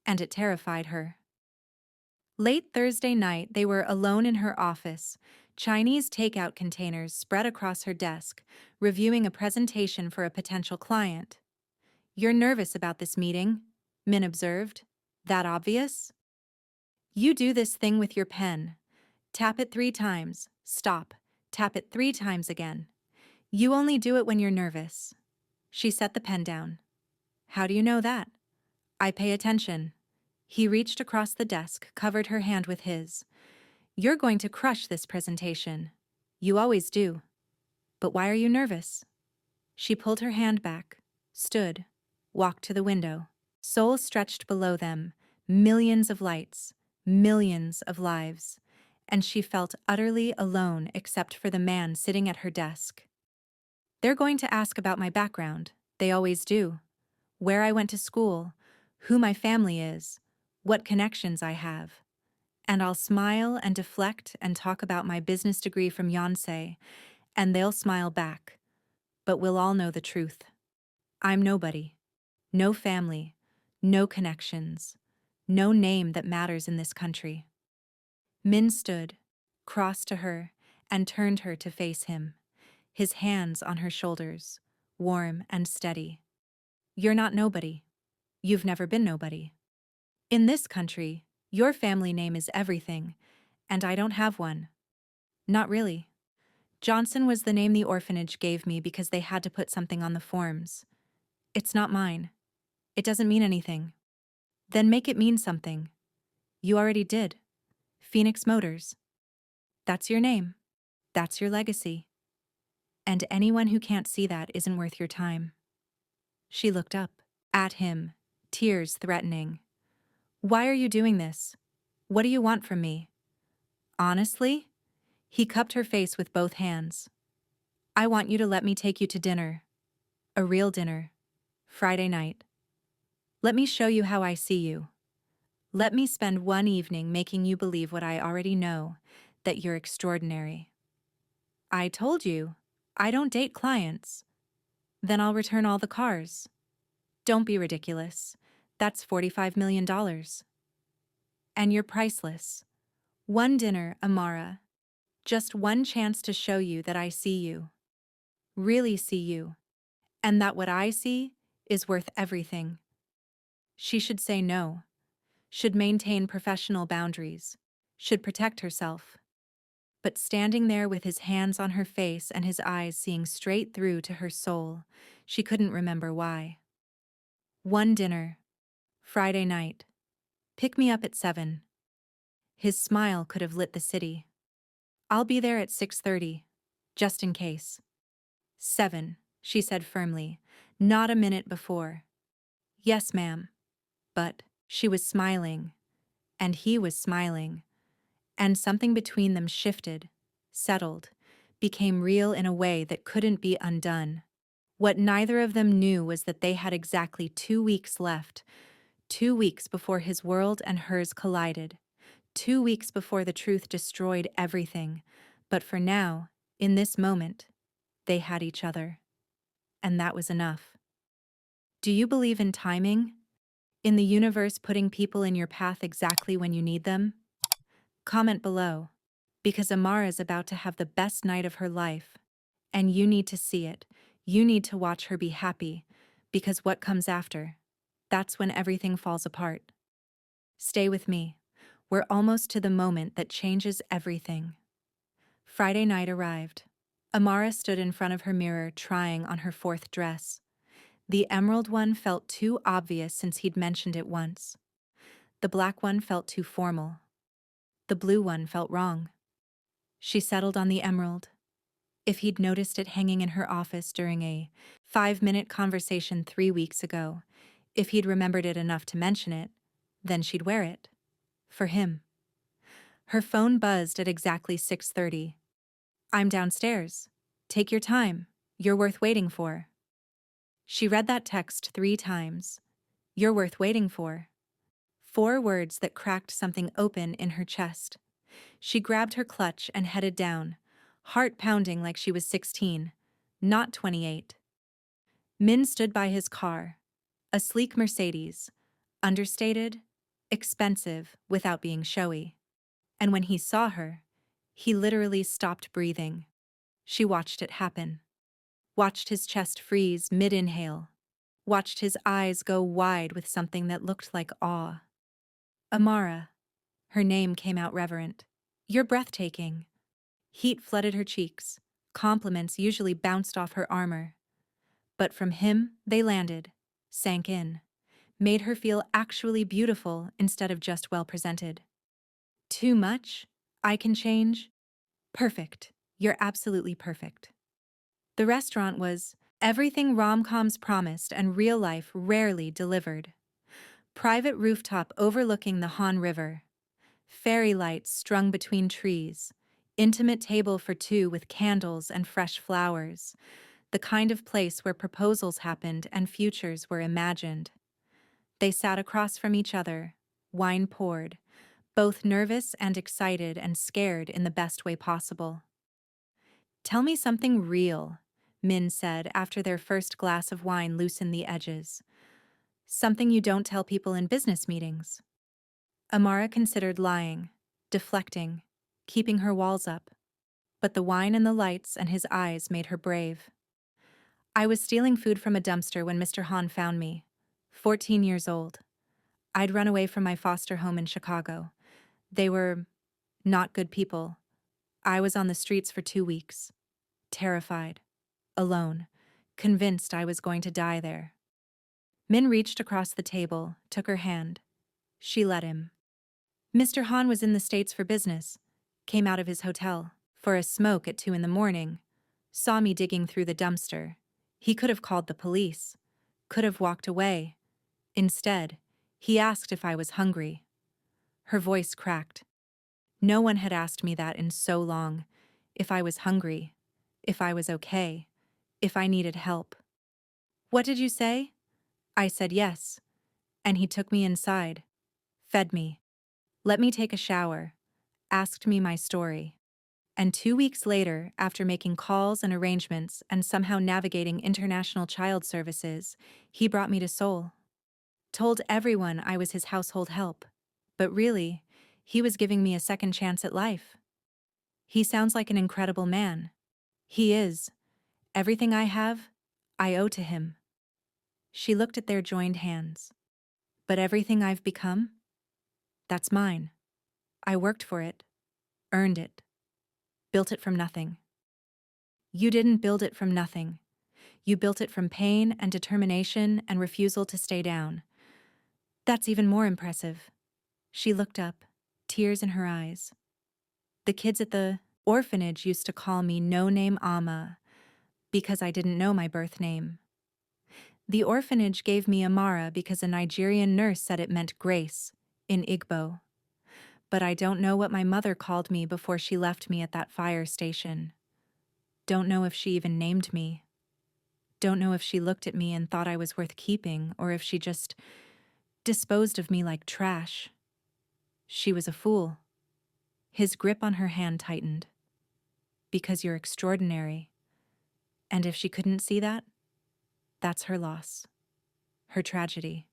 [SPEAKER 1] And it terrified her. Late Thursday night, they were alone in her office, Chinese takeout containers spread across her desk, reviewing a presentation for a potential client. You're nervous about this meeting, Min observed. That obvious? You do this thing with your pen. Tap it 3 times, stop, tap it 3 times again. You only do it when you're nervous. She set the pen down. How do you know that? I pay attention. He reached across the desk, covered her hand with his. You're going to crush this presentation. You always do. But why are you nervous? She pulled her hand back, stood, walked to the window. Seoul stretched below them, millions of lights, millions of lives, and she felt utterly alone except for the man sitting at her desk. They're going to ask about my background. They always do. Where I went to school, who my family is, what connections I have. And I'll smile and deflect and talk about my business degree from Yonsei, and they'll smile back. But we'll all know the truth. I'm nobody. No family. No connections. No name that matters in this country. Min stood, crossed to her, and turned her to face him, his hands on her shoulders, warm and steady. You're not nobody. You've never been nobody. In this country, your family name is everything, and I don't have one. Not really. Johnson was the name the orphanage gave me because they had to put something on the forms. It's not mine. It doesn't mean anything. Then make it mean something. You already did. Phoenix Motors. That's your name. That's your legacy. And anyone who can't see that isn't worth your time. She looked up, at him, tears threatening. Why are you doing this? What do you want from me? Honestly? He cupped her face with both hands. I want you to let me take you to dinner. A real dinner. Friday night. Let me show you how I see you. Let me spend one evening making you believe what I already know, that you're extraordinary. I told you, I don't date clients. Then I'll return all the cars. Don't be ridiculous. That's $45 million. And you're priceless. One dinner, Amara. Just one chance to show you that I see you. Really see you. And that what I see is worth everything. She should say no. Should maintain professional boundaries. Should protect herself. But standing there with his hands on her face and his eyes seeing straight through to her soul, she couldn't remember why. One dinner. Friday night. Pick me up at 7. His smile could have lit the city. I'll be there at 6:30, just in case. 7, she said firmly, not a minute before. Yes, ma'am. But she was smiling, and he was smiling, and something between them shifted, settled, became real in a way that couldn't be undone. What neither of them knew was that they had exactly 2 weeks left, 2 weeks before his world and hers collided, 2 weeks before the truth destroyed everything. But for now, in this moment, they had each other. And that was enough. Do you believe in timing? In the universe putting people in your path exactly when you need them? Comment below, because Amara is about to have the best night of her life. And you need to see it. You need to watch her be happy, because what comes after? That's when everything falls apart. Stay with me. We're almost to the moment that changes everything. Friday night arrived. Amara stood in front of her mirror trying on her 4th dress. The emerald one felt too obvious since he'd mentioned it once. The black one felt too formal. The blue one felt wrong. She settled on the emerald. If he'd noticed it hanging in her office during a 5-minute conversation 3 weeks ago, if he'd remembered it enough to mention it, then she'd wear it. For him. Her phone buzzed at exactly 6:30. I'm downstairs. Take your time. You're worth waiting for. She read that text 3 times. You're worth waiting for. 4 words that cracked something open in her chest. She grabbed her clutch and headed down, heart pounding like she was 16, not 28. Min stood by his car, a sleek Mercedes, understated, expensive without being showy. And when he saw her, he literally stopped breathing. She watched it happen. Watched his chest freeze mid-inhale. Watched his eyes go wide with something that looked like awe. Amara. Her name came out reverent. You're breathtaking. Heat flooded her cheeks. Compliments usually bounced off her armor. But from him, they landed, sank in, made her feel actually beautiful instead of just well-presented. Too much? I can change? Perfect. You're absolutely perfect. The restaurant was everything rom-coms promised and real life rarely delivered. Private rooftop overlooking the Han River. Fairy lights strung between trees. Intimate table for 2 with candles and fresh flowers. The kind of place where proposals happened and futures were imagined. They sat across from each other, wine poured, both nervous and excited and scared in the best way possible. Tell me something real, Min said after their first glass of wine loosened the edges. Something you don't tell people in business meetings. Amara considered lying, deflecting, keeping her walls up. But the wine and the lights and his eyes made her brave. I was stealing food from a dumpster when Mr. Han found me. 14 years old. I'd run away from my foster home in Chicago. They were not good people. I was on the streets for 2 weeks. Terrified. Alone. Convinced I was going to die there. Min reached across the table, took her hand. She let him. Mr. Han was in the States for business. Came out of his hotel for a smoke at 2 in the morning. Saw me digging through the dumpster. He could have called the police. Could have walked away. Instead, he asked if I was hungry. Her voice cracked. No one had asked me that in so long. If I was hungry. If I was okay. If I needed help. What did you say? I said yes. And he took me inside. Fed me. Let me take a shower. Asked me my story. And 2 weeks later, after making calls and arrangements and somehow navigating international child services, he brought me to Seoul. Told everyone I was his household help. But really, he was giving me a second chance at life. He sounds like an incredible man. He is. Everything I have, I owe to him. She looked at their joined hands. But everything I've become? That's mine. I worked for it. Earned it. Built it from nothing. You didn't build it from nothing. You built it from pain and determination and refusal to stay down. That's even more impressive. She looked up, tears in her eyes. The kids at the orphanage used to call me No-Name Ama because I didn't know my birth name. The orphanage gave me Amara because a Nigerian nurse said it meant grace in Igbo. But I don't know what my mother called me before she left me at that fire station. Don't know if she even named me. Don't know if she looked at me and thought I was worth keeping or if she just disposed of me like trash. She was a fool. His grip on her hand tightened. Because you're extraordinary. And if she couldn't see that, that's her loss. Her tragedy.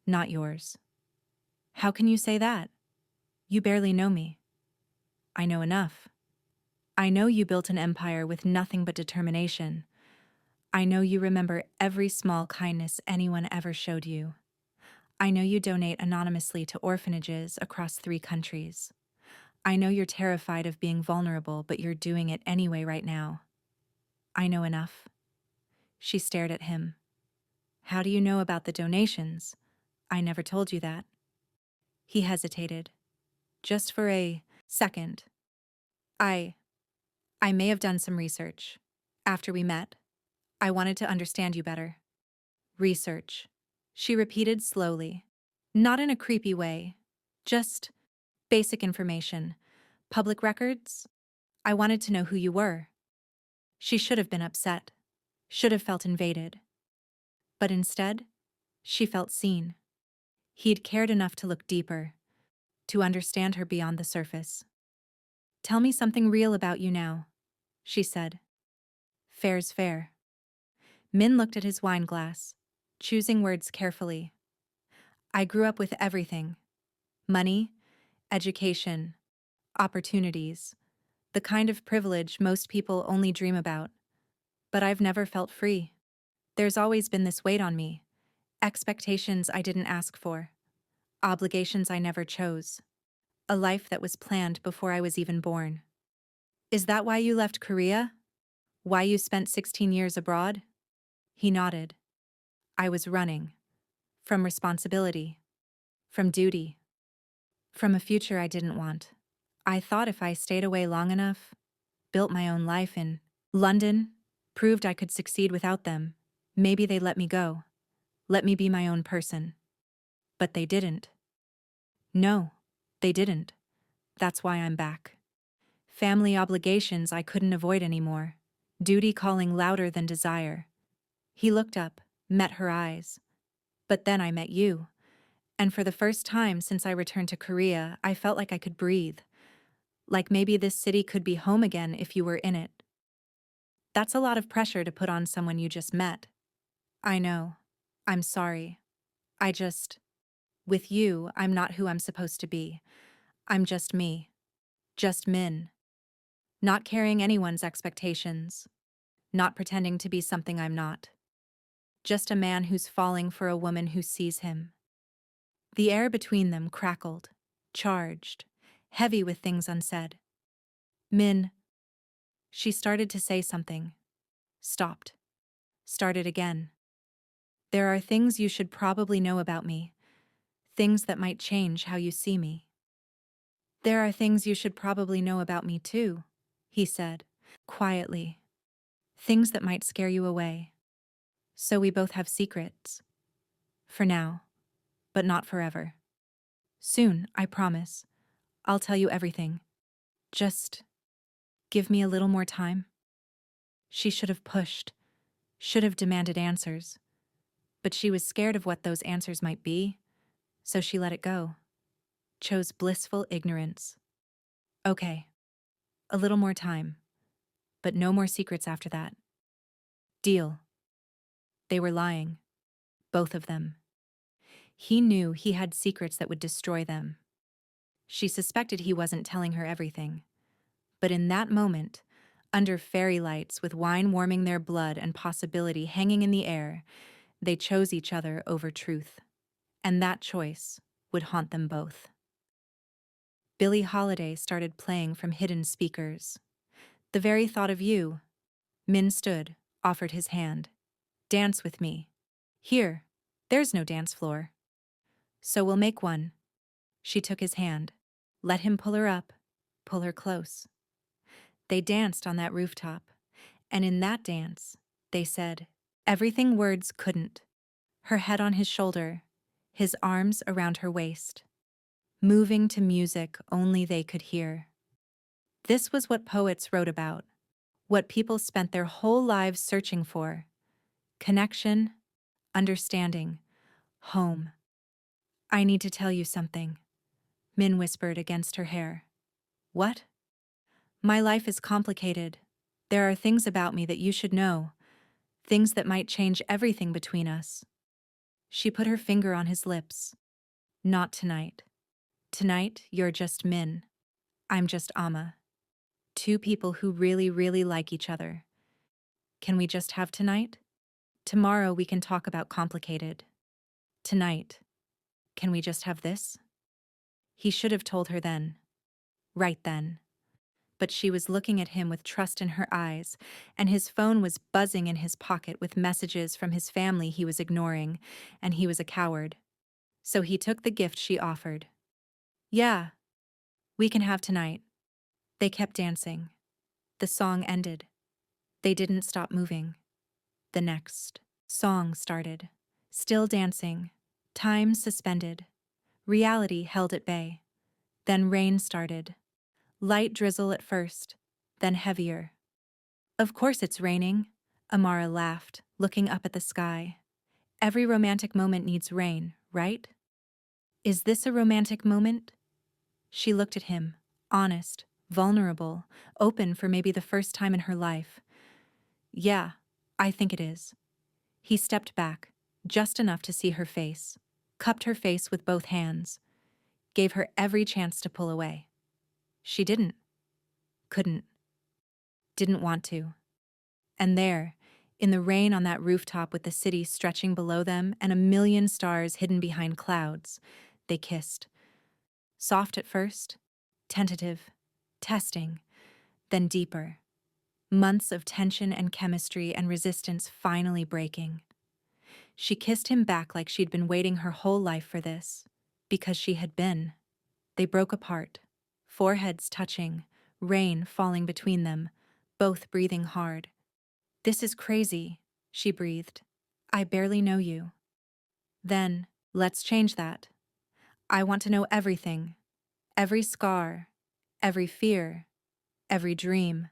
[SPEAKER 1] Not yours. How can you say that? You barely know me. I know enough. I know you built an empire with nothing but determination. I know you remember every small kindness anyone ever showed you. I know you donate anonymously to orphanages across 3 countries. I know you're terrified of being vulnerable, but you're doing it anyway right now. I know enough. She stared at him. How do you know about the donations? I never told you that. He hesitated. Just for a second. I may have done some research. After we met, I wanted to understand you better. Research. She repeated slowly. Not in a creepy way. Just basic information. Public records. I wanted to know who you were. She should have been upset. Should have felt invaded. But instead, she felt seen. He'd cared enough to look deeper, to understand her beyond the surface. Tell me something real about you now, she said. Fair's fair. Min looked at his wine glass, choosing words carefully. I grew up with everything. Money, education, opportunities, the kind of privilege most people only dream about. But I've never felt free. There's always been this weight on me. Expectations I didn't ask for. Obligations I never chose. A life that was planned before I was even born. Is that why you left Korea? Why you spent 16 years abroad? He nodded. I was running. From responsibility. From duty. From a future I didn't want. I thought if I stayed away long enough, built my own life in London, proved I could succeed without them, maybe they'd let me go. Let me be my own person. But they didn't. No, they didn't. That's why I'm back. Family obligations I couldn't avoid anymore. Duty calling louder than desire. He looked up, met her eyes. But then I met you. And for the first time since I returned to Korea, I felt like I could breathe. Like maybe this city could be home again if you were in it. That's a lot of pressure to put on someone you just met. I know. I'm sorry. With you, I'm not who I'm supposed to be. I'm just me. Just Min. Not carrying anyone's expectations. Not pretending to be something I'm not. Just a man who's falling for a woman who sees him. The air between them crackled, charged, heavy with things unsaid. Min. She started to say something. Stopped. Started again. There are things you should probably know about me. Things that might change how you see me. There are things you should probably know about me too, he said, quietly. Things that might scare you away. So we both have secrets. For now, but not forever. Soon, I promise. I'll tell you everything. Just give me a little more time. She should have pushed, should have demanded answers. But she was scared of what those answers might be, so she let it go. Chose blissful ignorance. Okay, a little more time, but no more secrets after that. Deal. They were lying, both of them. He knew he had secrets that would destroy them. She suspected he wasn't telling her everything. But in that moment, under fairy lights with wine warming their blood and possibility hanging in the air, they chose each other over truth. And that choice would haunt them both. Billie Holiday started playing from hidden speakers. The very thought of you. Min stood, offered his hand. Dance with me. Here. There's no dance floor. So we'll make one. She took his hand. Let him pull her up, pull her close. They danced on that rooftop, and in that dance, they said everything words couldn't. Her head on his shoulder, his arms around her waist, moving to music only they could hear. This was what poets wrote about, what people spent their whole lives searching for: connection, understanding, home. I need to tell you something, Min whispered against her hair. What? My life is complicated. There are things about me that you should know, things that might change everything between us. She put her finger on his lips. Not tonight. Tonight, you're just Min. I'm just Amma. Two people who really, really like each other. Can we just have tonight? Tomorrow we can talk about complicated. Tonight, can we just have this? He should have told her then. Right then. But she was looking at him with trust in her eyes, and his phone was buzzing in his pocket with messages from his family he was ignoring, and he was a coward. So he took the gift she offered. Yeah, we can have tonight. They kept dancing. The song ended. They didn't stop moving. The next song started. Still dancing. Time suspended. Reality held at bay. Then rain started. Light drizzle at first, then heavier. Of course it's raining, Amara laughed, looking up at the sky. Every romantic moment needs rain, right? Is this a romantic moment? She looked at him, honest, vulnerable, open for maybe the first time in her life. Yeah, I think it is. He stepped back, just enough to see her face, cupped her face with both hands, gave her every chance to pull away. She didn't. Couldn't. Didn't want to. And there, in the rain on that rooftop with the city stretching below them and a million stars hidden behind clouds, they kissed. Soft at first, tentative, testing, then deeper. Months of tension and chemistry and resistance finally breaking. She kissed him back like she'd been waiting her whole life for this, because she had been. They broke apart, foreheads touching, rain falling between them, both breathing hard. This is crazy, she breathed. I barely know you. Then, let's change that. I want to know everything. Every scar, every fear, every dream.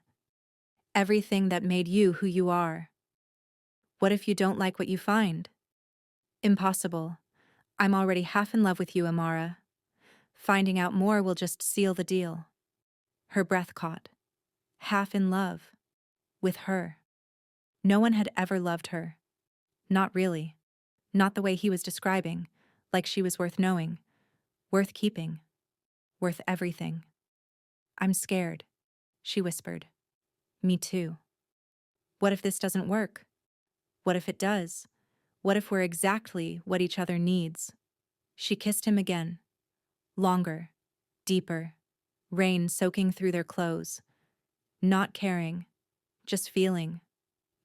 [SPEAKER 1] Everything that made you who you are. What if you don't like what you find? Impossible. I'm already half in love with you, Amara. Finding out more will just seal the deal. Her breath caught. Half in love. With her. No one had ever loved her. Not really. Not the way he was describing, like she was worth knowing, worth keeping, worth everything. I'm scared, she whispered. Me too. What if this doesn't work? What if it does? What if we're exactly what each other needs? She kissed him again. Longer, deeper, rain soaking through their clothes. Not caring, just feeling,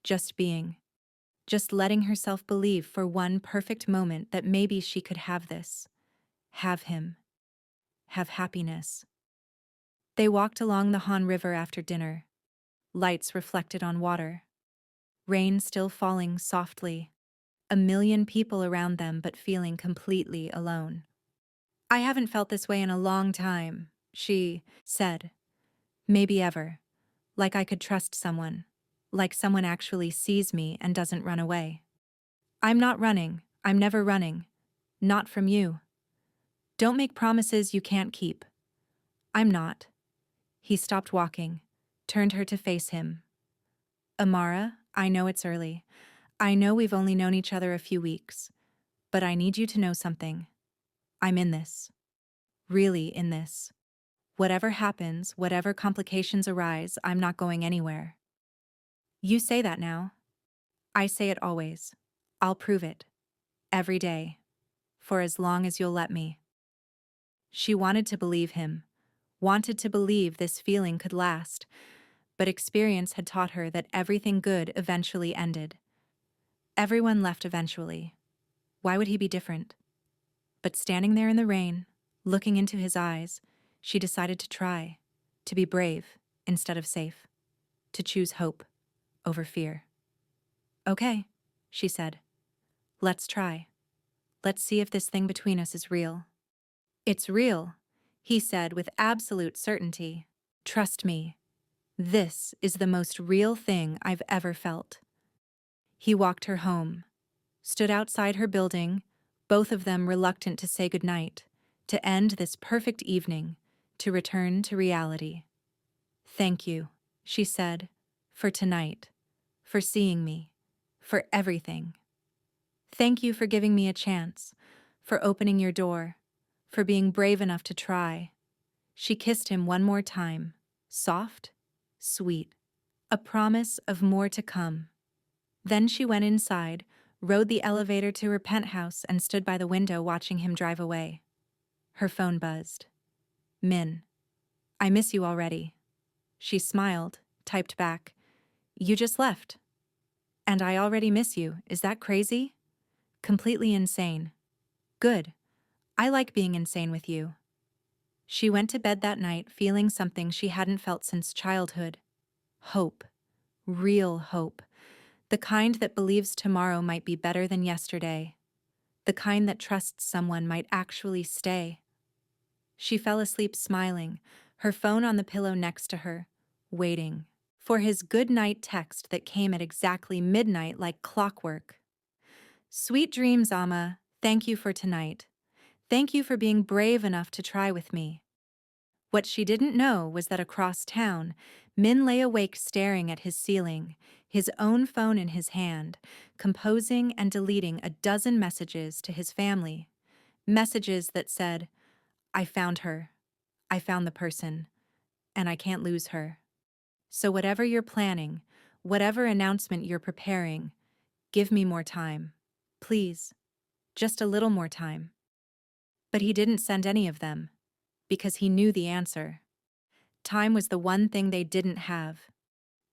[SPEAKER 1] just being. Just letting herself believe for one perfect moment that maybe she could have this. Have him. Have happiness. They walked along the Han River after dinner. Lights reflected on water. Rain still falling softly. A million people around them but feeling completely alone. I haven't felt this way in a long time, she said. Maybe ever. Like I could trust someone. Like someone actually sees me and doesn't run away. I'm not running. I'm never running. Not from you. Don't make promises you can't keep. I'm not. He stopped walking, turned her to face him. Amara, I know it's early. I know we've only known each other a few weeks. But I need you to know something. I'm in this. Really in this. Whatever happens, whatever complications arise, I'm not going anywhere. You say that now. I say it always. I'll prove it. Every day. For as long as you'll let me. She wanted to believe him. Wanted to believe this feeling could last. but experience had taught her that everything good eventually ended. Everyone left eventually. Why would he be different? But standing there in the rain, looking into his eyes, she decided to try, to be brave instead of safe, to choose hope over fear. Okay, she said. Let's try. Let's see if this thing between us is real. It's real, he said with absolute certainty. Trust me, this is the most real thing I've ever felt. He walked her home, stood outside her building, both of them reluctant to say goodnight, to end this perfect evening, to return to reality. Thank you, she said, for tonight, for seeing me, for everything. Thank you for giving me a chance, for opening your door, for being brave enough to try. She kissed him one more time, soft, sweet, a promise of more to come. Then she went inside, rode the elevator to her penthouse, and stood by the window watching him drive away. Her phone buzzed. Min. I miss you already. She smiled, typed back. You just left. And I already miss you, is that crazy? Completely insane. Good. I like being insane with you. She went to bed that night feeling something she hadn't felt since childhood. Hope. Real hope. The kind that believes tomorrow might be better than yesterday. The kind that trusts someone might actually stay. She fell asleep smiling, her phone on the pillow next to her, waiting for his good night text that came at exactly midnight like clockwork. Sweet dreams, Amma. Thank you for tonight. Thank you for being brave enough to try with me. What she didn't know was that across town, Min lay awake staring at his ceiling, his own phone in his hand, composing and deleting a dozen messages to his family. Messages that said, I found her. I found the person. And I can't lose her. So whatever you're planning, whatever announcement you're preparing, give me more time. Please. Just a little more time. But he didn't send any of them, because he knew the answer. Time was the one thing they didn't have.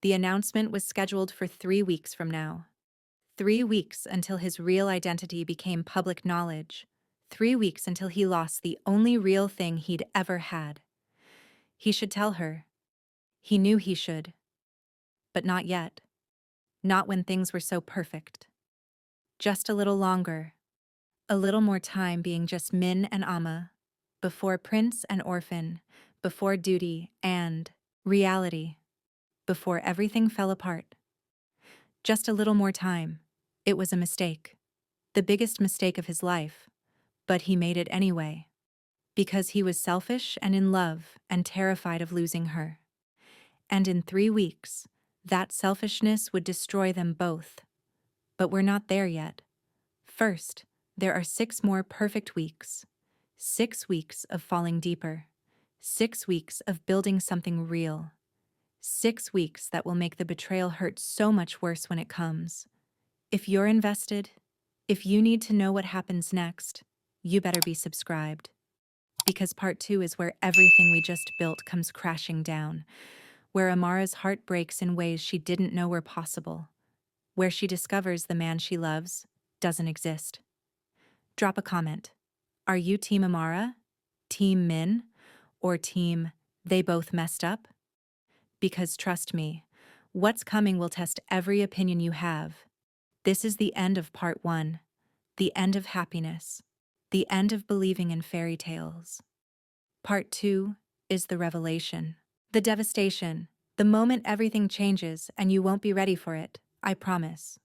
[SPEAKER 1] The announcement was scheduled for 3 weeks from now. 3 weeks until his real identity became public knowledge. 3 weeks until he lost the only real thing he'd ever had. He should tell her. He knew he should. But not yet. Not when things were so perfect. Just a little longer. A little more time being just Min and Amma, before Prince and Orphan, before duty and reality, before everything fell apart. Just a little more time. It was a mistake. The biggest mistake of his life. But he made it anyway. Because he was selfish and in love and terrified of losing her. And in 3 weeks, that selfishness would destroy them both. But we're not there yet. First, there are 6 more perfect weeks. 6 weeks of falling deeper. 6 weeks of building something real. 6 weeks that will make the betrayal hurt so much worse when it comes. If you're invested, if you need to know what happens next, you better be subscribed. Because part 2 is where everything we just built comes crashing down, where Amara's heart breaks in ways she didn't know were possible, where she discovers the man she loves doesn't exist. Drop a comment. Are you Team Amara, Team Min, or Team they both messed up? Because trust me, what's coming will test every opinion you have. This is the end of part 1, the end of happiness, the end of believing in fairy tales. Part 2 is the revelation, the devastation, the moment everything changes and you won't be ready for it, I promise.